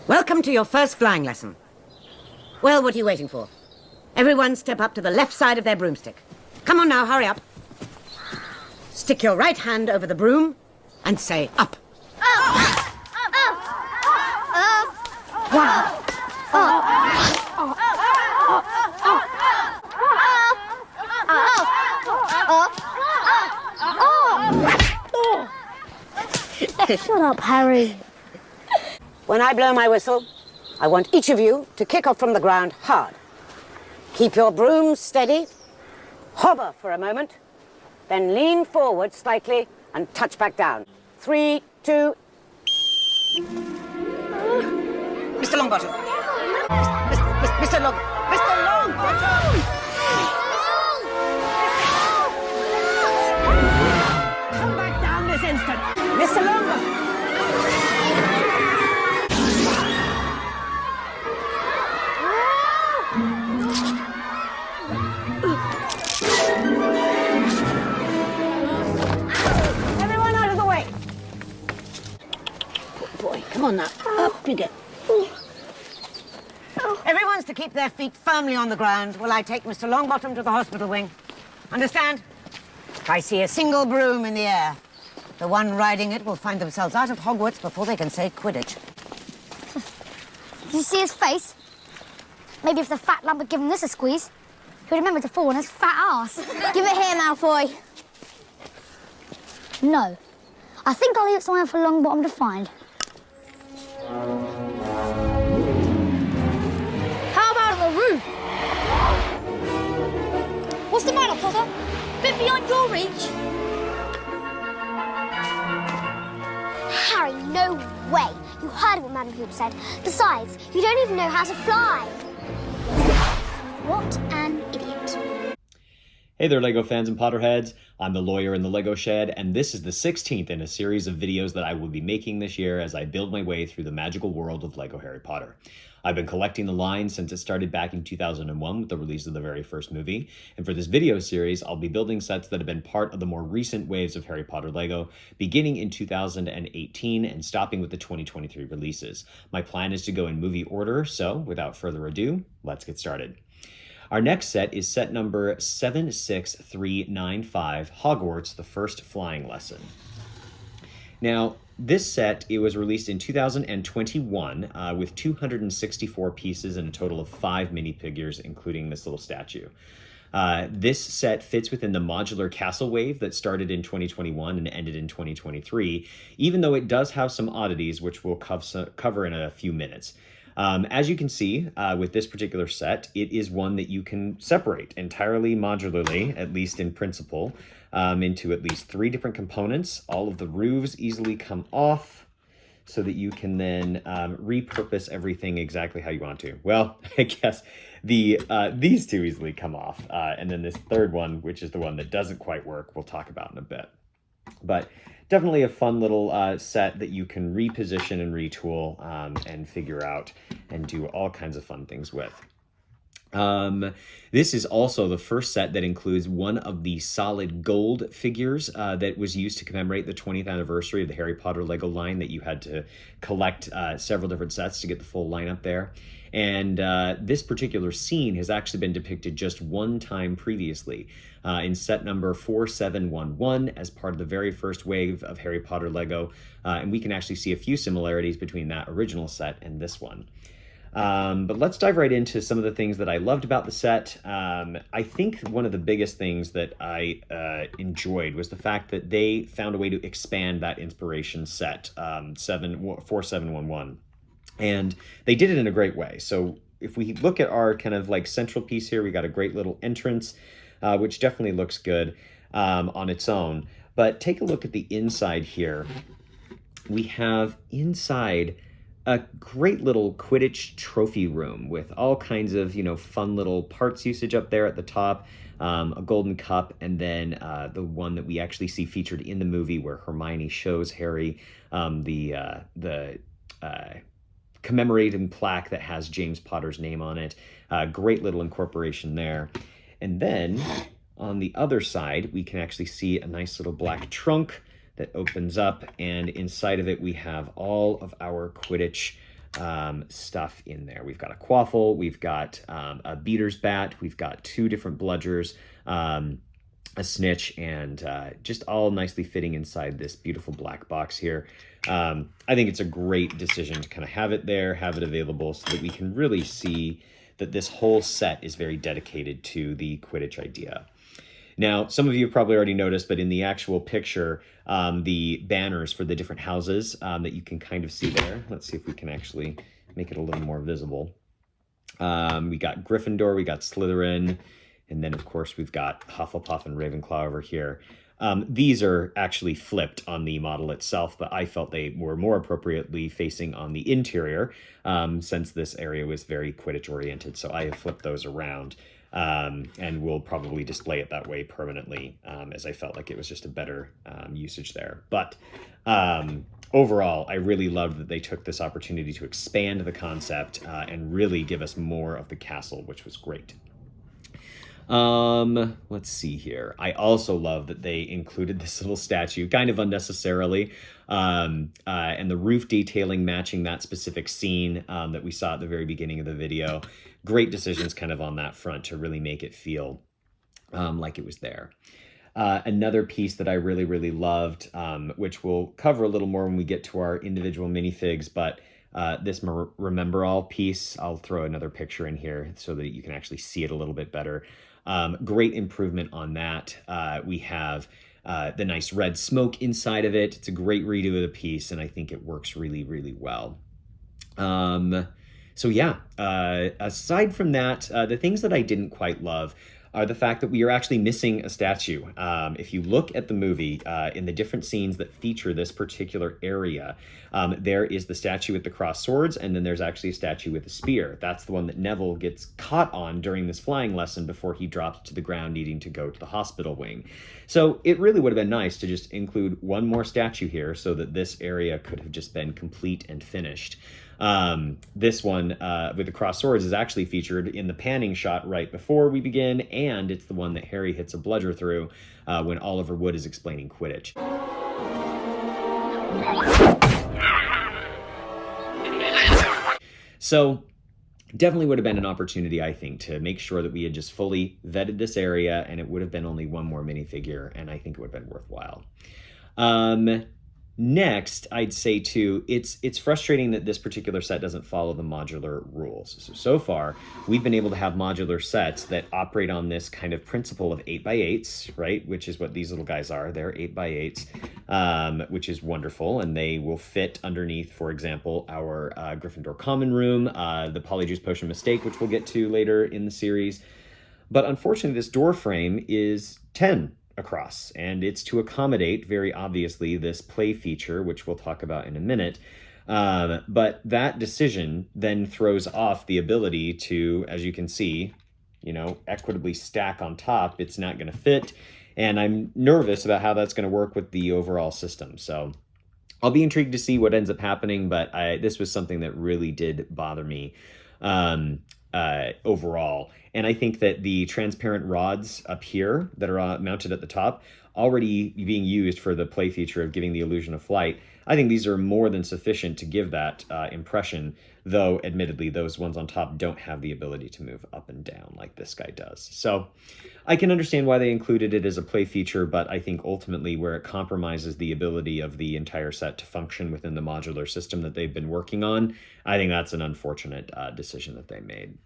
Welcome to your first flying lesson. Well, what are you waiting for? Everyone step up to the left side of their broomstick. Come on now, hurry up. Stick your right hand over the broom and say up. Wow. Shut up, Harry. When I blow my whistle, I want each of you to kick off from the ground hard. Keep your brooms steady, hover for a moment, then lean forward slightly and touch back down. 3, 2... Mr. Longbottom. Mr. Longbottom! Come back down this instant. Mr. Longbottom! Everyone out of the way. Good boy, come on now. Up you get. Everyone's to keep their feet firmly on the ground while I take Mr. Longbottom to the hospital wing. Understand? If I see a single broom in the air, the one riding it will find themselves out of Hogwarts before they can say Quidditch. Did you see his face? Maybe if the fat lump had given this a squeeze, he'd remember to fall on his fat ass. Give it here, Malfoy. No. I think I'll leave it somewhere for Longbottom to find. How about on the roof? What's the matter, Potter? Bit beyond your reach. Harry, no way. You heard what Madam Hoops said. Besides, you don't even know how to fly. What an idiot. Hey there, LEGO fans and Potterheads. I'm the lawyer in the LEGO Shed, and this is the 16th in a series of videos that I will be making this year as I build my way through the magical world of LEGO Harry Potter. I've been collecting the line since it started back in 2001 with the release of the very first movie, and for this video series, I'll be building sets that have been part of the more recent waves of Harry Potter LEGO, beginning in 2018 and stopping with the 2023 releases. My plan is to go in movie order, so without further ado, let's get started. Our next set is set number 76395, Hogwarts, the First Flying Lesson. Now, this set, it was released in 2021 with 264 pieces and a total of 5 mini-figures, including this little statue. This set fits within the modular castle wave that started in 2021 and ended in 2023, even though it does have some oddities, which we'll cover in a few minutes. As you can see, with this particular set, it is one that you can separate entirely modularly, at least in principle, into at least 3 different components. All of the roofs easily come off so that you can then repurpose everything exactly how you want to. Well, I guess these 2 easily come off, and then this third one, which is the one that doesn't quite work, we'll talk about in a bit. But definitely a fun little set that you can reposition and retool and figure out and do all kinds of fun things with. This is also the first set that includes one of the solid gold figures that was used to commemorate the 20th anniversary of the Harry Potter LEGO line that you had to collect several different sets to get the full lineup there. And this particular scene has actually been depicted just one time previously in set number 4711 as part of the very first wave of Harry Potter LEGO. And we can actually see a few similarities between that original set and this one. But let's dive right into some of the things that I loved about the set. I think one of the biggest things that I enjoyed was the fact that they found a way to expand that inspiration set, 4711. And they did it in a great way. So if we look at our kind of like central piece here, we got a great little entrance, which definitely looks good on its own. But take a look at the inside here. We have inside a great little Quidditch trophy room with all kinds of, fun little parts usage up there at the top, a golden cup, and then the one that we actually see featured in the movie where Hermione shows Harry the commemorating plaque that has James Potter's name on it. Great little incorporation there. And then on the other side, we can actually see a nice little black trunk that opens up, and inside of it we have all of our Quidditch stuff in there. We've got a quaffle, we've got a beater's bat, we've got 2 different bludgers, a snitch, and just all nicely fitting inside this beautiful black box here. I think it's a great decision to kind of have it there, have it available, so that we can really see that this whole set is very dedicated to the Quidditch idea. Now, some of you have probably already noticed, but in the actual picture, the banners for the different houses that you can kind of see there. Let's see if we can actually make it a little more visible. We got Gryffindor, we got Slytherin, and then, of course, we've got Hufflepuff and Ravenclaw over here. These are actually flipped on the model itself, but I felt they were more appropriately facing on the interior since this area was very Quidditch-oriented, so I have flipped those around. And we'll probably display it that way permanently, as I felt like it was just a better usage there. But overall, I really loved that they took this opportunity to expand the concept and really give us more of the castle, which was great. Let's see here. I also love that they included this little statue kind of unnecessarily, and the roof detailing matching that specific scene that we saw at the very beginning of the video. Great decisions kind of on that front to really make it feel like it was there. Another piece that I really, really loved, which we'll cover a little more when we get to our individual minifigs, but this Remember All piece, I'll throw another picture in here so that you can actually see it a little bit better. Great improvement on that. We have the nice red smoke inside of it. It's a great redo of the piece, and I think it works really, really well. So yeah, aside from that, the things that I didn't quite love are the fact that we are actually missing a statue. If you look at the movie, in the different scenes that feature this particular area, there is the statue with the crossed swords, and then there's actually a statue with a spear. That's the one that Neville gets caught on during this flying lesson before he drops to the ground needing to go to the hospital wing. So it really would have been nice to just include one more statue here so that this area could have just been complete and finished. This one with the crossed swords is actually featured in the panning shot right before we begin, and it's the one that Harry hits a bludger through when Oliver Wood is explaining Quidditch. So definitely would have been an opportunity, I think, to make sure that we had just fully vetted this area, and it would have been only one more minifigure, and I think it would have been worthwhile. Next, I'd say too, it's frustrating that this particular set doesn't follow the modular rules. So far, we've been able to have modular sets that operate on this kind of principle of 8x8s, right? Which is what these little guys are. They're 8x8s, which is wonderful, and they will fit underneath, for example, our Gryffindor common room, the Polyjuice Potion Mistake, which we'll get to later in the series. But unfortunately, this door frame is 10 across, and it's to accommodate, very obviously, this play feature, which we'll talk about in a minute. But that decision then throws off the ability to, as you can see, equitably stack on top. It's not going to fit, and I'm nervous about how that's going to work with the overall system. So I'll be intrigued to see what ends up happening, but this was something that really did bother me overall. And I think that the transparent rods up here that are mounted at the top, already being used for the play feature of giving the illusion of flight, I think these are more than sufficient to give that impression, though admittedly those ones on top don't have the ability to move up and down like this guy does. So I can understand why they included it as a play feature, but I think ultimately where it compromises the ability of the entire set to function within the modular system that they've been working on, I think that's an unfortunate decision that they made.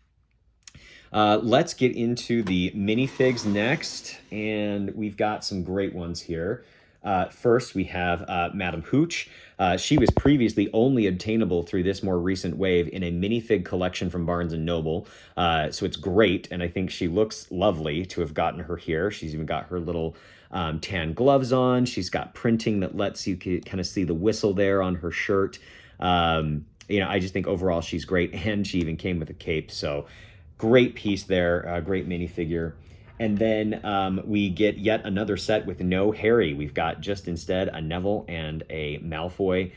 Let's get into the minifigs next, and we've got some great ones here. First, we have Madam Hooch. She was previously only obtainable through this more recent wave in a minifig collection from Barnes & Noble. So it's great, and I think she looks lovely to have gotten her here. She's even got her little tan gloves on. She's got printing that lets you kind of see the whistle there on her shirt. I just think overall she's great, and she even came with a cape, so great piece there, great minifigure. And then we get yet another set with no Harry. We've got just instead a Neville and a Malfoy.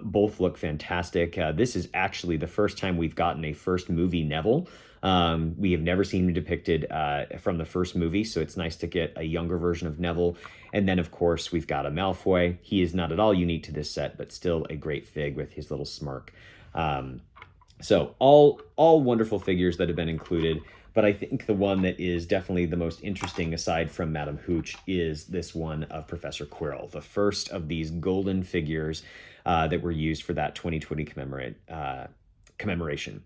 Both look fantastic. This is actually the first time we've gotten a first movie Neville. We have never seen him depicted from the first movie, so it's nice to get a younger version of Neville. And then, of course, we've got a Malfoy. He is not at all unique to this set, but still a great fig with his little smirk. So all wonderful figures that have been included, but I think the one that is definitely the most interesting, aside from Madame Hooch, is this one of Professor Quirrell, the first of these golden figures that were used for that 2020 commemoration.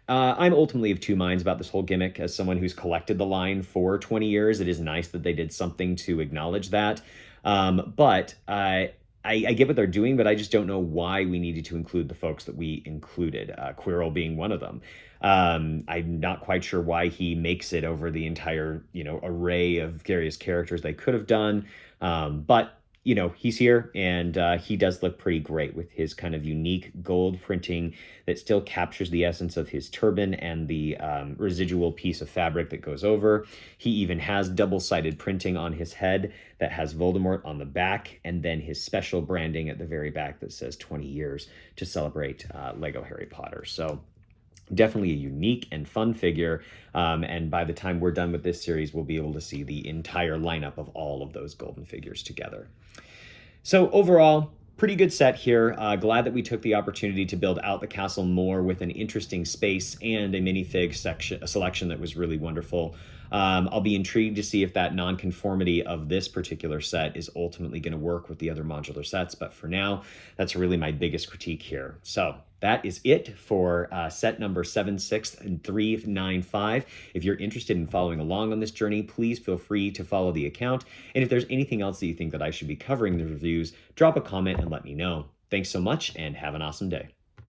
I'm ultimately of two minds about this whole gimmick. As someone who's collected the line for 20 years, it is nice that they did something to acknowledge that. But I get what they're doing, but I just don't know why we needed to include the folks that we included, Quirrell being one of them. I'm not quite sure why he makes it over the entire, array of various characters they could have done. But he's here, and he does look pretty great with his kind of unique gold printing that still captures the essence of his turban and the residual piece of fabric that goes over. He even has double-sided printing on his head that has Voldemort on the back, and then his special branding at the very back that says 20 years to celebrate Lego Harry Potter. So definitely a unique and fun figure, and by the time we're done with this series, we'll be able to see the entire lineup of all of those golden figures together. So overall, pretty good set here. Glad that we took the opportunity to build out the castle more with an interesting space and a minifig selection that was really wonderful. I'll be intrigued to see if that non-conformity of this particular set is ultimately going to work with the other modular sets, but for now, that's really my biggest critique here. So that is it for set number 76395. If you're interested in following along on this journey, please feel free to follow the account. And if there's anything else that you think that I should be covering in the reviews, drop a comment and let me know. Thanks so much, and have an awesome day.